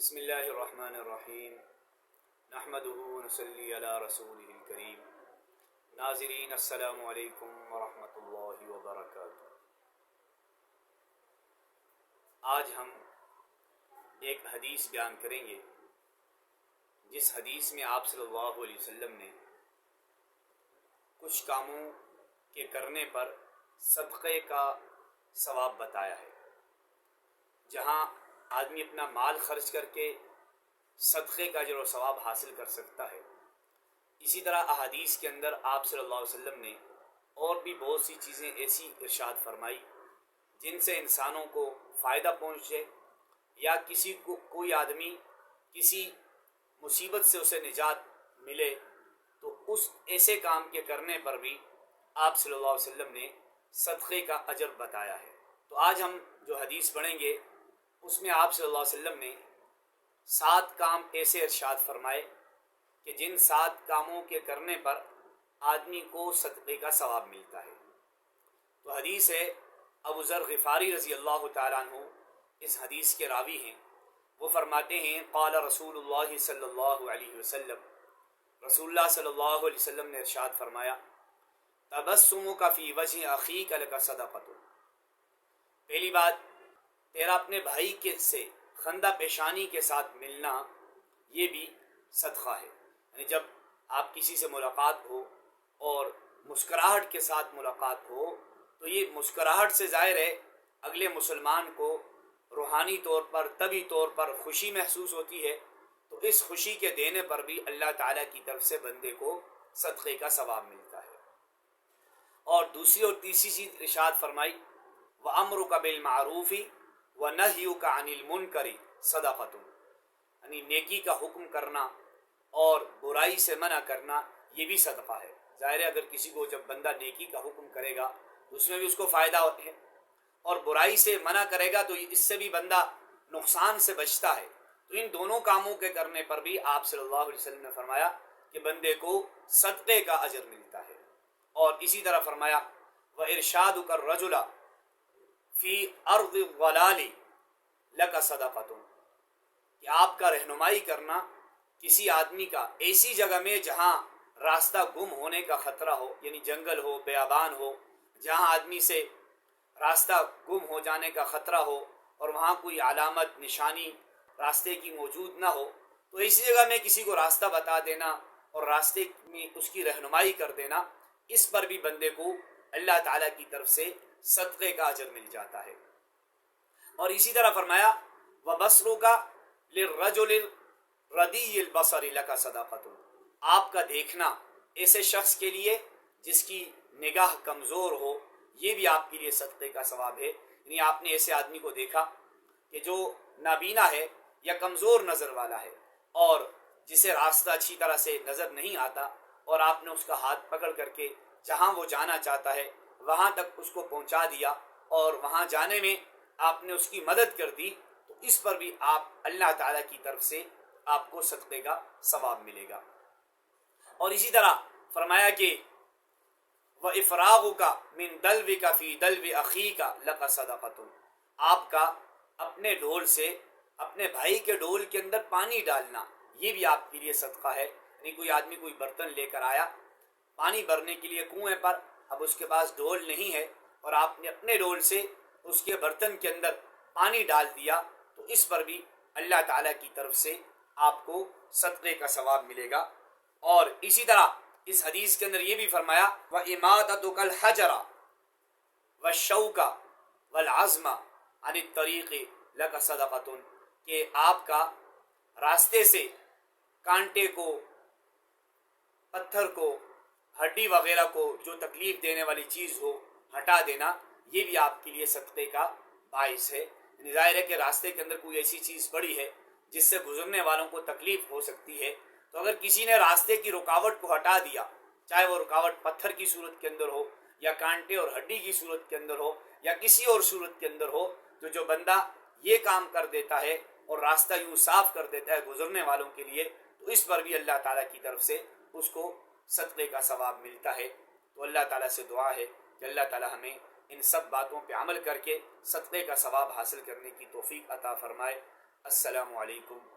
بسم اللہ الرحمن الرحیم نحمدہ ونصلی علی رسولہ الکریم۔ ناظرین السلام علیکم ورحمۃ اللہ وبرکاتہ۔ آج ہم ایک حدیث بیان کریں گے جس حدیث میں آپ صلی اللہ علیہ وسلم نے کچھ کاموں کے کرنے پر صدقے کا ثواب بتایا ہے۔ جہاں آدمی اپنا مال خرچ کر کے صدقے کا اجر و ثواب حاصل کر سکتا ہے، اسی طرح احادیث کے اندر آپ صلی اللہ علیہ وسلم نے اور بھی بہت سی چیزیں ایسی ارشاد فرمائی جن سے انسانوں کو فائدہ پہنچے یا کسی کو کوئی آدمی کسی مصیبت سے اسے نجات ملے، تو اس ایسے کام کے کرنے پر بھی آپ صلی اللہ علیہ وسلم نے صدقے کا اجر بتایا ہے۔ تو آج ہم جو حدیث پڑھیں گے اس میں آپ صلی اللہ علیہ وسلم نے 7 کام ایسے ارشاد فرمائے کہ جن 7 کاموں کے کرنے پر آدمی کو صدقے کا ثواب ملتا ہے۔ تو حدیث ہے، ابو ذر غفاری رضی اللہ تعالیٰ عنہ اس حدیث کے راوی ہیں۔ وہ فرماتے ہیں، قال رسول اللہ صلی اللہ علیہ وسلم، رسول اللہ صلی اللہ علیہ وسلم نے ارشاد فرمایا، تبسمک فی وجہ اخیک لک صدقۃ۔ پہلی بات، تیرا اپنے بھائی کے سے خندہ پیشانی کے ساتھ ملنا یہ بھی صدقہ ہے۔ یعنی جب آپ کسی سے ملاقات ہو اور مسکراہٹ کے ساتھ ملاقات ہو تو یہ مسکراہٹ سے ظاہر ہے اگلے مسلمان کو روحانی طور پر طبعی طور پر خوشی محسوس ہوتی ہے، تو اس خوشی کے دینے پر بھی اللہ تعالیٰ کی طرف سے بندے کو صدقے کا ثواب ملتا ہے۔ اور دوسری اور تیسری چیز ارشاد فرمائی، وَأَمْرُكَ بِالْمَعْرُوفِ وَنَهْيُكَ عَنِ الْمُنْكَرِ صَدَقَةٌ۔ یعنی نیکی کا حکم کرنا اور برائی سے منع کرنا یہ بھی صدقہ ہے۔ ظاہر ہے اگر کسی کو جب بندہ نیکی کا حکم کرے گا تو اس میں بھی اس کو فائدہ ہے، اور برائی سے منع کرے گا تو اس سے بھی بندہ نقصان سے بچتا ہے۔ تو ان دونوں کاموں کے کرنے پر بھی آپ صلی اللہ علیہ وسلم نے فرمایا کہ بندے کو صدقے کا اجر ملتا ہے۔ اور اسی طرح فرمایا، وَإِرْشَادُكَ الرَّجُلَ فی ارض الضلال لک صدقۃ، کہ آپ کا رہنمائی کرنا کسی آدمی کا ایسی جگہ میں جہاں راستہ گم ہونے کا خطرہ ہو، یعنی جنگل ہو، بیابان ہو، جہاں آدمی سے راستہ گم ہو جانے کا خطرہ ہو اور وہاں کوئی علامت نشانی راستے کی موجود نہ ہو، تو اسی جگہ میں کسی کو راستہ بتا دینا اور راستے میں اس کی رہنمائی کر دینا، اس پر بھی بندے کو اللہ تعالیٰ کی طرف سے صدقے کا اجر مل جاتا ہے۔ اور اسی طرح فرمایا، وَبَصْرُكَ لِلرَّجُلِ الرَّدِيِّ الْبَصَرِ لَكَ صَدَقَةٌ۔ آپ کا دیکھنا ایسے شخص کے لیے جس کی نگاہ کمزور ہو، یہ بھی آپ کے لیے صدقے کا ثواب ہے۔ یعنی آپ نے ایسے آدمی کو دیکھا کہ جو نابینا ہے یا کمزور نظر والا ہے اور جسے راستہ اچھی طرح سے نظر نہیں آتا، اور آپ نے اس کا ہاتھ پکڑ کر کے جہاں وہ جانا چاہتا ہے وہاں تک اس کو پہنچا دیا اور وہاں جانے میں آپ نے اس کی مدد کر دی، تو اس پر بھی آپ اللہ تعالیٰ کی طرف سے آپ کو صدقے کا ثواب ملے گا۔ اور اسی طرح فرمایا کہ وَإِفْرَاغُكَ مِنْ دَلْوِكَ فِي دَلْوِ أَخِيكَ لَكَ صَدَقَةٌ۔ آپ کا اپنے ڈھول سے اپنے بھائی کے ڈھول کے اندر پانی ڈالنا یہ بھی آپ کے لیے صدقہ ہے۔ یعنی کوئی آدمی کوئی برتن لے کر آیا پانی بھرنے کے لیے کنویں پر، اب اس کے پاس ڈھول نہیں ہے اور آپ نے اپنے ڈھول سے اس کے برتن کے اندر پانی ڈال دیا، تو اس پر بھی اللہ تعالیٰ کی طرف سے آپ کو صدقے کا ثواب ملے گا۔ اور اسی طرح اس حدیث کے اندر یہ بھی فرمایا، وَإِمَاطَتُكَ الْحَجَرَ وَالشَّوْكَ وَالْعَزْمَ عَنِ الطَّرِيقِ لَكَ صَدَقَةٌ، کہ آپ کا راستے سے کانٹے کو، پتھر کو، ہڈی وغیرہ کو، جو تکلیف دینے والی چیز ہو ہٹا دینا، یہ بھی آپ کے لیے صدقے کا باعث ہے۔ یعنی ظاہر ہے کہ راستے کے اندر کوئی ایسی چیز پڑی ہے جس سے گزرنے والوں کو تکلیف ہو سکتی ہے، تو اگر کسی نے راستے کی رکاوٹ کو ہٹا دیا، چاہے وہ رکاوٹ پتھر کی صورت کے اندر ہو یا کانٹے اور ہڈی کی صورت کے اندر ہو یا کسی اور صورت کے اندر ہو، تو جو بندہ یہ کام کر دیتا ہے اور راستہ یوں صاف کر دیتا ہے گزرنے والوں کے لیے، تو اس پر بھی اللہ تعالیٰ کی طرف سے اس کو صدقے کا ثواب ملتا ہے۔ تو اللہ تعالیٰ سے دعا ہے کہ اللہ تعالیٰ ہمیں ان سب باتوں پہ عمل کر کے صدقے کا ثواب حاصل کرنے کی توفیق عطا فرمائے۔ السلام علیکم